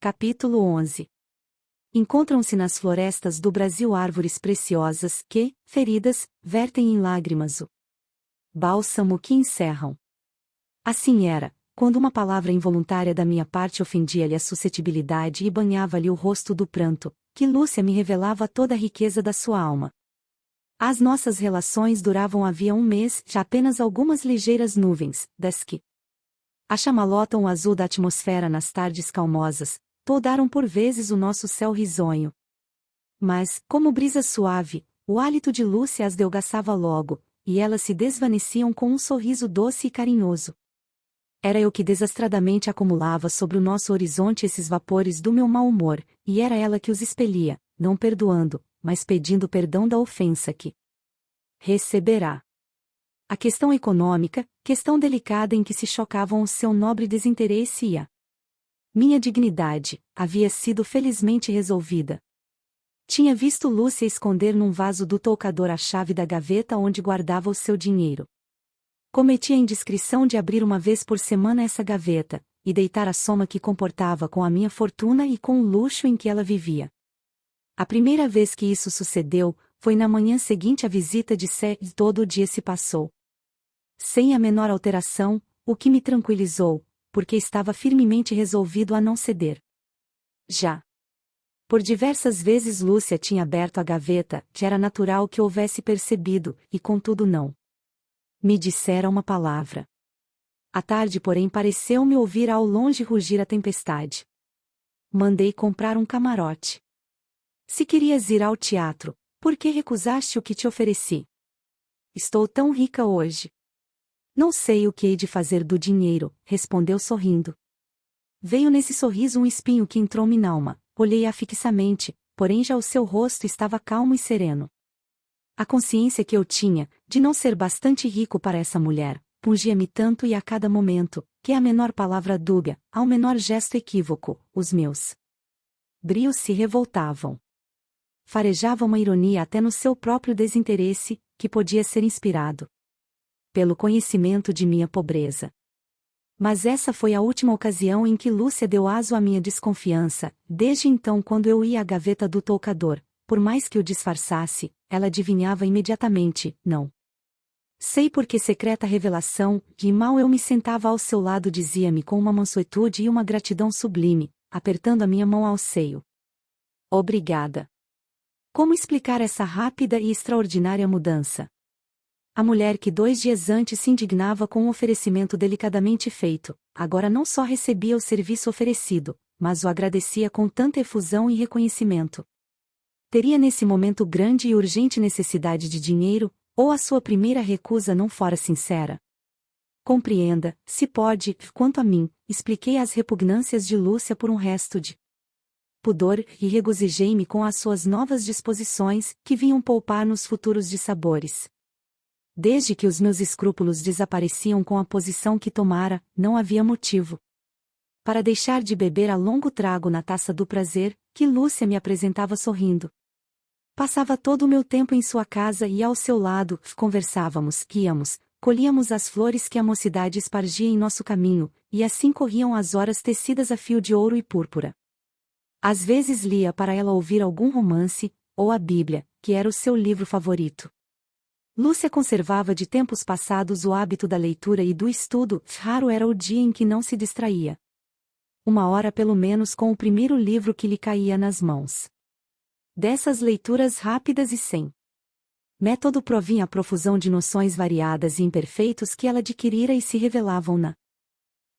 Capítulo 11. Encontram-se nas florestas do Brasil árvores preciosas que, feridas, vertem em lágrimas o bálsamo que encerram. Assim era, quando uma palavra involuntária da minha parte ofendia-lhe a suscetibilidade e banhava-lhe o rosto do pranto, que Lúcia me revelava toda a riqueza da sua alma. As nossas relações duravam havia um mês, já apenas algumas ligeiras nuvens, das que achamalotam o azul da atmosfera nas tardes calmosas, toldaram por vezes o nosso céu risonho. Mas, como brisa suave, o hálito de Lúcia as delgaçava logo, e elas se desvaneciam com um sorriso doce e carinhoso. Era eu que desastradamente acumulava sobre o nosso horizonte esses vapores do meu mau humor, e era ela que os expelia, não perdoando, mas pedindo perdão da ofensa que receberá. A questão econômica, questão delicada em que se chocavam o seu nobre desinteresse e a minha dignidade, havia sido felizmente resolvida. Tinha visto Lúcia esconder num vaso do toucador a chave da gaveta onde guardava o seu dinheiro. Cometi a indiscrição de abrir uma vez por semana essa gaveta, e deitar a soma que comportava com a minha fortuna e com o luxo em que ela vivia. A primeira vez que isso sucedeu, foi na manhã seguinte à visita de Sé, e todo o dia se passou sem a menor alteração, o que me tranquilizou, porque estava firmemente resolvido a não ceder. Já por diversas vezes Lúcia tinha aberto a gaveta, que era natural que houvesse percebido, e contudo não me dissera uma palavra. À tarde, porém, pareceu-me ouvir ao longe rugir a tempestade. Mandei comprar um camarote. Se querias ir ao teatro, por que recusaste o que te ofereci? Estou tão rica hoje. Não sei o que hei de fazer do dinheiro, respondeu sorrindo. Veio nesse sorriso um espinho que entrou-me n'alma, olhei-a fixamente, porém já o seu rosto estava calmo e sereno. A consciência que eu tinha, de não ser bastante rico para essa mulher, pungia-me tanto e a cada momento, que a menor palavra dúbia, ao menor gesto equívoco, os meus brios se revoltavam. Farejava uma ironia até no seu próprio desinteresse, que podia ser inspirado pelo conhecimento de minha pobreza. Mas essa foi a última ocasião em que Lúcia deu aso à minha desconfiança. Desde então, quando eu ia à gaveta do toucador, por mais que o disfarçasse, ela adivinhava imediatamente, não sei por que secreta revelação, que mal eu me sentava ao seu lado dizia-me com uma mansuetude e uma gratidão sublime, apertando a minha mão ao seio: obrigada. Como explicar essa rápida e extraordinária mudança? A mulher que 2 dias antes se indignava com um oferecimento delicadamente feito, agora não só recebia o serviço oferecido, mas o agradecia com tanta efusão e reconhecimento. Teria nesse momento grande e urgente necessidade de dinheiro, ou a sua primeira recusa não fora sincera? Compreenda, se pode, quanto a mim, expliquei as repugnâncias de Lúcia por um resto de pudor e regozijei-me com as suas novas disposições, que vinham poupar-nos futuros dissabores. Desde que os meus escrúpulos desapareciam com a posição que tomara, não havia motivo para deixar de beber a longo trago na taça do prazer, que Lúcia me apresentava sorrindo. Passava todo o meu tempo em sua casa e ao seu lado, conversávamos, íamos, colhíamos as flores que a mocidade espargia em nosso caminho, e assim corriam as horas tecidas a fio de ouro e púrpura. Às vezes lia para ela ouvir algum romance, ou a Bíblia, que era o seu livro favorito. Lúcia conservava de tempos passados o hábito da leitura e do estudo, raro era o dia em que não se distraía. 1 hora pelo menos com o primeiro livro que lhe caía nas mãos. Dessas leituras rápidas e sem método provinha a profusão de noções variadas e imperfeitos que ela adquirira e se revelavam na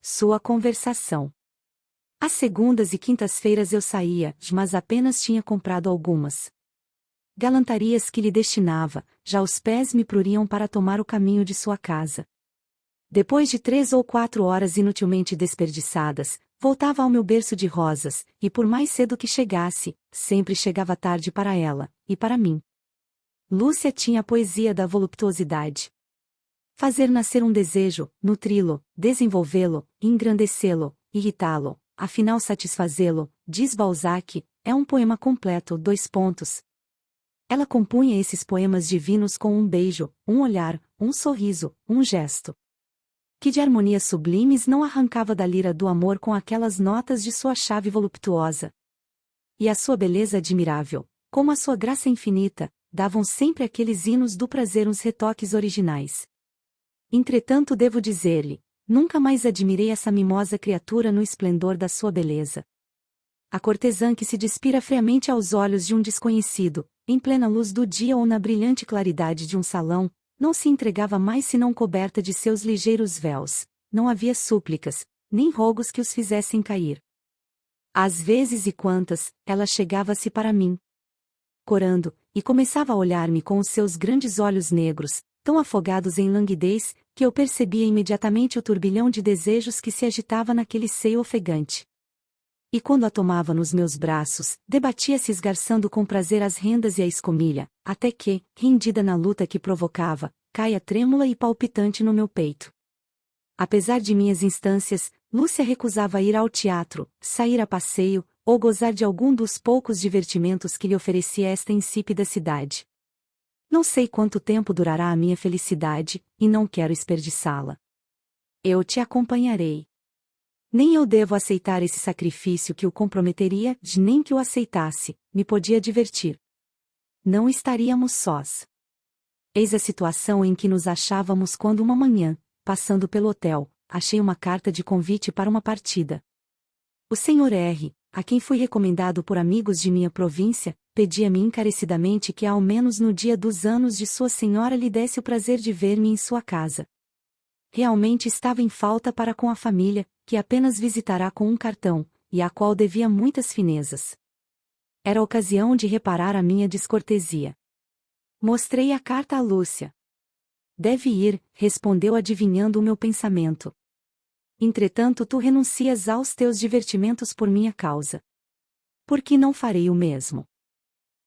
sua conversação. Às segundas e quintas-feiras eu saía, mas apenas tinha comprado algumas galantarias que lhe destinava, já os pés me pruriam para tomar o caminho de sua casa. Depois de 3 ou 4 horas inutilmente desperdiçadas, voltava ao meu berço de rosas, e por mais cedo que chegasse, sempre chegava tarde para ela, e para mim. Lúcia tinha a poesia da voluptuosidade. Fazer nascer um desejo, nutri-lo, desenvolvê-lo, engrandecê-lo, irritá-lo, afinal satisfazê-lo, diz Balzac, é um poema completo. Ela compunha esses poemas divinos com um beijo, um olhar, um sorriso, um gesto. Que de harmonias sublimes não arrancava da lira do amor com aquelas notas de sua chave voluptuosa. E a sua beleza admirável, como a sua graça infinita, davam sempre aqueles hinos do prazer uns retoques originais. Entretanto devo dizer-lhe, nunca mais admirei essa mimosa criatura no esplendor da sua beleza. A cortesã que se despira friamente aos olhos de um desconhecido, em plena luz do dia ou na brilhante claridade de um salão, não se entregava mais senão coberta de seus ligeiros véus, não havia súplicas, nem rogos que os fizessem cair. Às vezes e quantas, ela chegava-se para mim, corando, e começava a olhar-me com os seus grandes olhos negros, tão afogados em languidez, que eu percebia imediatamente o turbilhão de desejos que se agitava naquele seio ofegante. E quando a tomava nos meus braços, debatia-se esgarçando com prazer as rendas e a escomilha, até que, rendida na luta que provocava, caia trêmula e palpitante no meu peito. Apesar de minhas instâncias, Lúcia recusava ir ao teatro, sair a passeio, ou gozar de algum dos poucos divertimentos que lhe oferecia esta insípida cidade. Não sei quanto tempo durará a minha felicidade, e não quero desperdiçá-la. Eu te acompanharei. Nem eu devo aceitar esse sacrifício que o comprometeria, nem que o aceitasse, me podia divertir. Não estaríamos sós. Eis a situação em que nos achávamos quando uma manhã, passando pelo hotel, achei uma carta de convite para uma partida. O Sr. R., a quem fui recomendado por amigos de minha província, pedia-me encarecidamente que ao menos no dia dos anos de sua senhora lhe desse o prazer de ver-me em sua casa. Realmente estava em falta para com a família, que apenas visitará com um cartão, e à qual devia muitas finezas. Era ocasião de reparar a minha descortesia. Mostrei a carta a Lúcia. Deve ir, respondeu adivinhando o meu pensamento. Entretanto tu renuncias aos teus divertimentos por minha causa. Por que não farei o mesmo?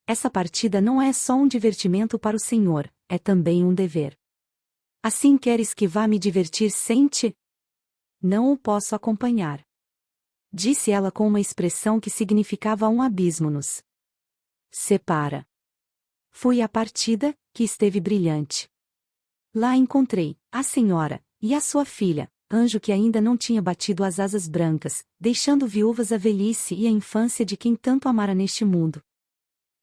Essa partida não é só um divertimento para o senhor, é também um dever. Assim queres que vá me divertir sem ti? Não o posso acompanhar. Disse ela com uma expressão que significava um abismo-nos separa. Fui à partida, que esteve brilhante. Lá encontrei a senhora e a sua filha, anjo que ainda não tinha batido as asas brancas, deixando viúvas a velhice e a infância de quem tanto amara neste mundo.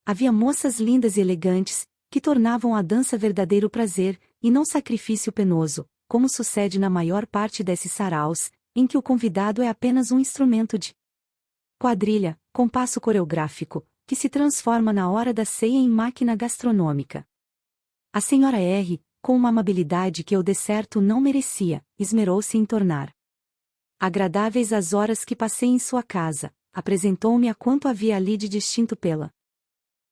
Havia moças lindas e elegantes, que tornavam a dança verdadeiro prazer, e não sacrifício penoso, como sucede na maior parte desses saraus, em que o convidado é apenas um instrumento de quadrilha, compasso coreográfico, que se transforma na hora da ceia em máquina gastronômica. A senhora R., com uma amabilidade que eu de certo não merecia, esmerou-se em tornar agradáveis as horas que passei em sua casa, apresentou-me a quanto havia ali de distinto pela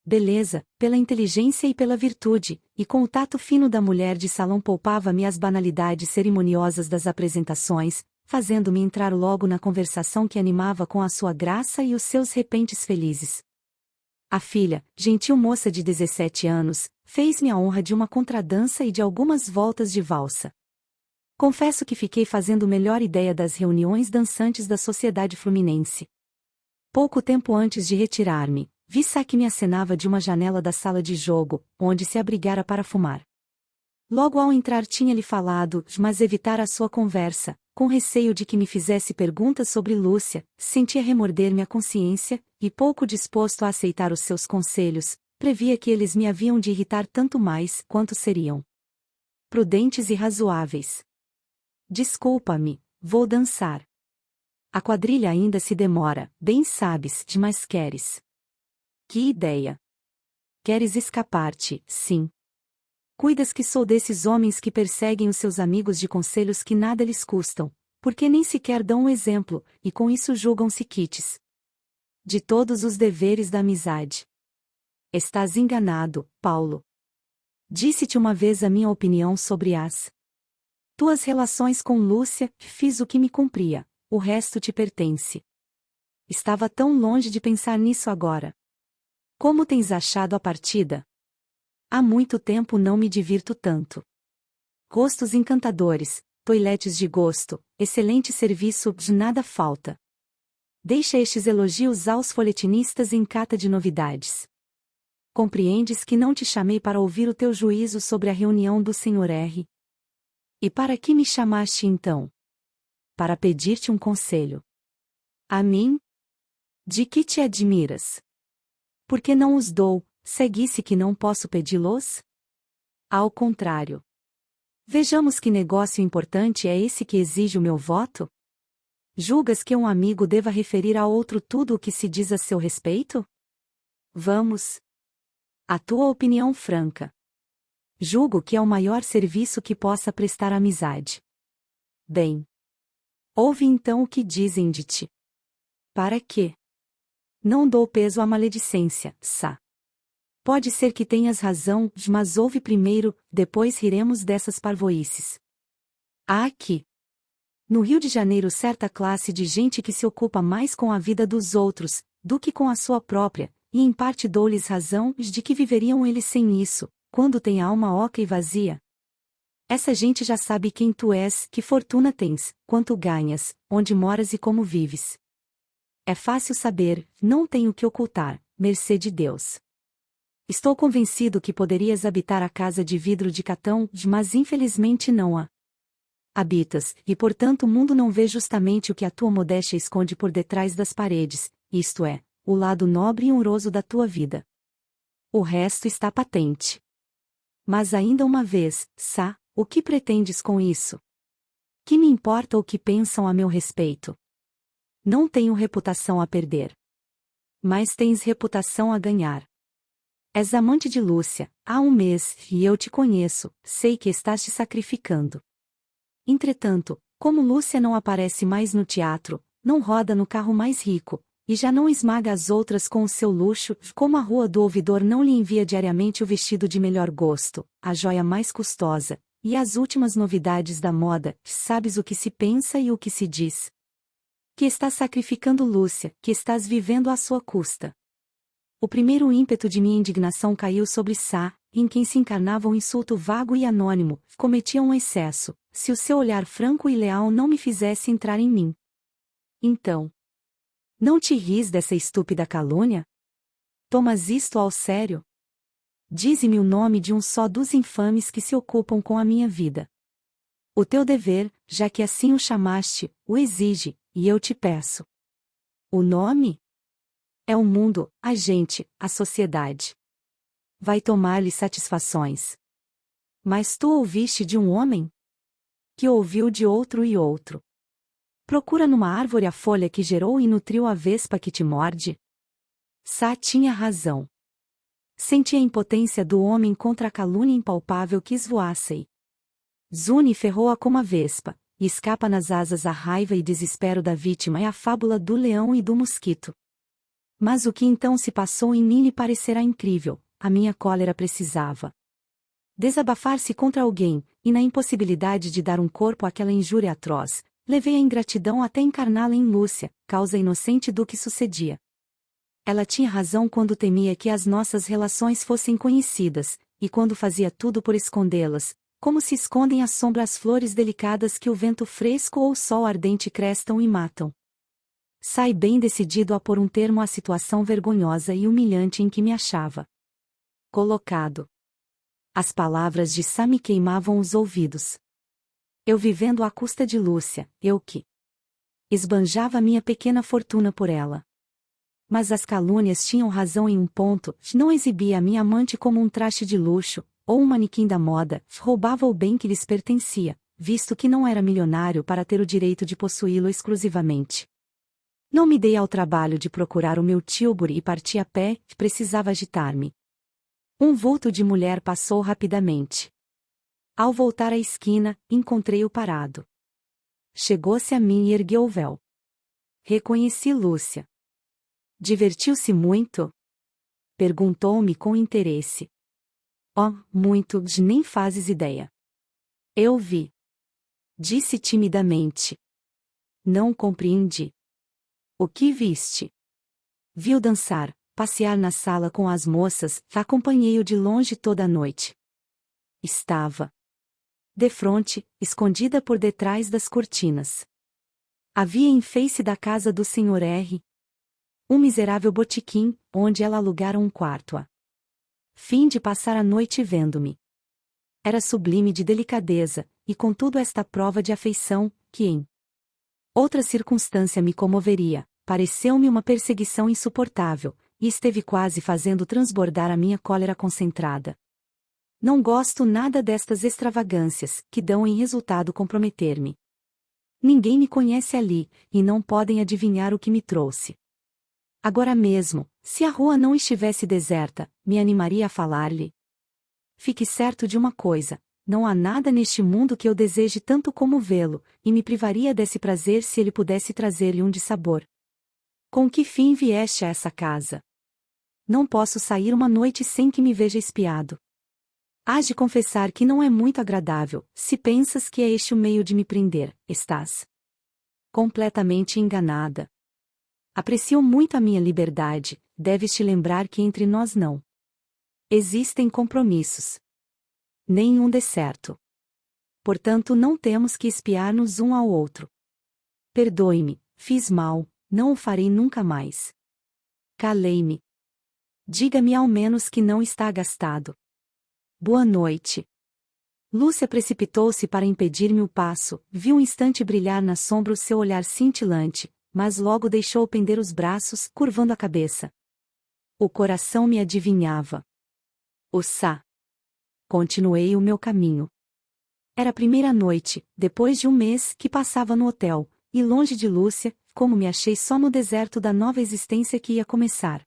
beleza, pela inteligência e pela virtude, e com o tato fino da mulher de salão poupava-me as banalidades cerimoniosas das apresentações, fazendo-me entrar logo na conversação que animava com a sua graça e os seus repentes felizes. A filha, gentil moça de 17 anos, fez-me a honra de uma contradança e de algumas voltas de valsa. Confesso que fiquei fazendo melhor ideia das reuniões dançantes da sociedade fluminense. Pouco tempo antes de retirar-me, vi Sá que me acenava de uma janela da sala de jogo, onde se abrigara para fumar. Logo ao entrar tinha-lhe falado, mas evitara a sua conversa, com receio de que me fizesse perguntas sobre Lúcia, sentia remorder-me a consciência, e pouco disposto a aceitar os seus conselhos, previa que eles me haviam de irritar tanto mais quanto seriam prudentes e razoáveis. Desculpa-me, vou dançar. A quadrilha ainda se demora, bem sabes, de mais queres. Que ideia! Queres escapar-te, sim. Cuidas que sou desses homens que perseguem os seus amigos de conselhos que nada lhes custam, porque nem sequer dão um exemplo, e com isso julgam-se quites de todos os deveres da amizade. Estás enganado, Paulo. Disse-te uma vez a minha opinião sobre as tuas relações com Lúcia, fiz o que me cumpria, o resto te pertence. Estava tão longe de pensar nisso agora. Como tens achado a partida? Há muito tempo não me divirto tanto. Gostos encantadores, toiletes de gosto, excelente serviço, de nada falta. Deixa estes elogios aos folhetinistas em cata de novidades. Compreendes que não te chamei para ouvir o teu juízo sobre a reunião do Sr. R. E para que me chamaste então? Para pedir-te um conselho. A mim? De que te admiras? Por que não os dou, seguisse que não posso pedi-los? Ao contrário. Vejamos que negócio importante é esse que exige o meu voto? Julgas que um amigo deva referir a outro tudo o que se diz a seu respeito? Vamos. A tua opinião franca. Julgo que é o maior serviço que possa prestar à amizade. Bem. Ouve então o que dizem de ti. Para quê? Não dou peso à maledicência, Sá. Pode ser que tenhas razão, mas ouve primeiro, depois riremos dessas parvoíces. Há aqui, no Rio de Janeiro, certa classe de gente que se ocupa mais com a vida dos outros, do que com a sua própria, e em parte dou-lhes razão de que viveriam eles sem isso, quando têm a alma oca e vazia. Essa gente já sabe quem tu és, que fortuna tens, quanto ganhas, onde moras e como vives. É fácil saber, não tenho que ocultar, mercê de Deus. Estou convencido que poderias habitar a casa de vidro de Catão, mas infelizmente não a habitas, e portanto o mundo não vê justamente o que a tua modéstia esconde por detrás das paredes, isto é, o lado nobre e honroso da tua vida. O resto está patente. Mas ainda uma vez, Sá, o que pretendes com isso? Que me importa o que pensam a meu respeito? Não tenho reputação a perder. Mas tens reputação a ganhar. És amante de Lúcia, há um mês, e eu te conheço, sei que estás te sacrificando. Entretanto, como Lúcia não aparece mais no teatro, não roda no carro mais rico, e já não esmaga as outras com o seu luxo, como a Rua do Ouvidor não lhe envia diariamente o vestido de melhor gosto, a joia mais custosa, e as últimas novidades da moda, sabes o que se pensa e o que se diz. Que estás sacrificando Lúcia, que estás vivendo à sua custa. O primeiro ímpeto de minha indignação caiu sobre Sá, em quem se encarnava um insulto vago e anônimo, cometia um excesso, se o seu olhar franco e leal não me fizesse entrar em mim. Então, não te ris dessa estúpida calúnia? Tomas isto ao sério? Dize-me o nome de um só dos infames que se ocupam com a minha vida. O teu dever, já que assim o chamaste, o exige, e eu te peço. O nome? É o mundo, a gente, a sociedade. Vai tomar-lhe satisfações. Mas tu ouviste de um homem? Que ouviu de outro e outro. Procura numa árvore a folha que gerou e nutriu a vespa que te morde. Sá tinha razão. Senti a impotência do homem contra a calúnia impalpável que esvoaça-e. Zune ferrou-a como a vespa, e escapa nas asas a raiva e desespero da vítima é a fábula do leão e do mosquito. Mas o que então se passou em mim lhe parecerá incrível, a minha cólera precisava desabafar-se contra alguém, e na impossibilidade de dar um corpo àquela injúria atroz, levei a ingratidão até encarná-la em Lúcia, causa inocente do que sucedia. Ela tinha razão quando temia que as nossas relações fossem conhecidas, e quando fazia tudo por escondê-las, como se escondem à sombra as flores delicadas que o vento fresco ou o sol ardente crestam e matam. Sai bem decidido a pôr um termo à situação vergonhosa e humilhante em que me achava colocado. As palavras de Sá me queimavam os ouvidos. Eu vivendo à custa de Lúcia, eu que esbanjava minha pequena fortuna por ela. Mas as calúnias tinham razão em um ponto, não exibia a minha amante como um traste de luxo, ou um manequim da moda, roubava o bem que lhes pertencia, visto que não era milionário para ter o direito de possuí-lo exclusivamente. Não me dei ao trabalho de procurar o meu Tilbury e parti a pé, precisava agitar-me. Um vulto de mulher passou rapidamente. Ao voltar à esquina, encontrei-o parado. Chegou-se a mim e ergueu o véu. Reconheci Lúcia. Divertiu-se muito? Perguntou-me com interesse. Oh, muito, nem fazes ideia. Eu vi. Disse timidamente. Não compreendi. O que viste? Vi-o dançar, passear na sala com as moças, acompanhei-o de longe toda a noite. Estava defronte, escondida por detrás das cortinas. Havia em face da casa do Sr. R. um miserável botequim, onde ela alugara um quarto a fim de passar a noite vendo-me. Era sublime de delicadeza, e contudo esta prova de afeição, que em outra circunstância me comoveria, pareceu-me uma perseguição insuportável, e esteve quase fazendo transbordar a minha cólera concentrada. Não gosto nada destas extravagâncias, que dão em resultado comprometer-me. Ninguém me conhece ali, e não podem adivinhar o que me trouxe. Agora mesmo, se a rua não estivesse deserta, me animaria a falar-lhe. Fique certo de uma coisa, não há nada neste mundo que eu deseje tanto como vê-lo, e me privaria desse prazer se ele pudesse trazer-lhe um dissabor. Com que fim vieste a essa casa? Não posso sair uma noite sem que me veja espiado. Hás de confessar que não é muito agradável, se pensas que é este o meio de me prender, estás completamente enganada. Aprecio muito a minha liberdade, deves te lembrar que entre nós não existem compromissos. Nenhum de certo. Portanto não temos que espiar-nos um ao outro. Perdoe-me, fiz mal, não o farei nunca mais. Calei-me. Diga-me ao menos que não está agastado. Boa noite. Lúcia precipitou-se para impedir-me o passo, viu um instante brilhar na sombra o seu olhar cintilante, mas logo deixou pender os braços, curvando a cabeça. O coração me adivinhava. Ossá. Continuei o meu caminho. Era a primeira noite, depois de um mês, que passava no hotel, e longe de Lúcia, como me achei só no deserto da nova existência que ia começar.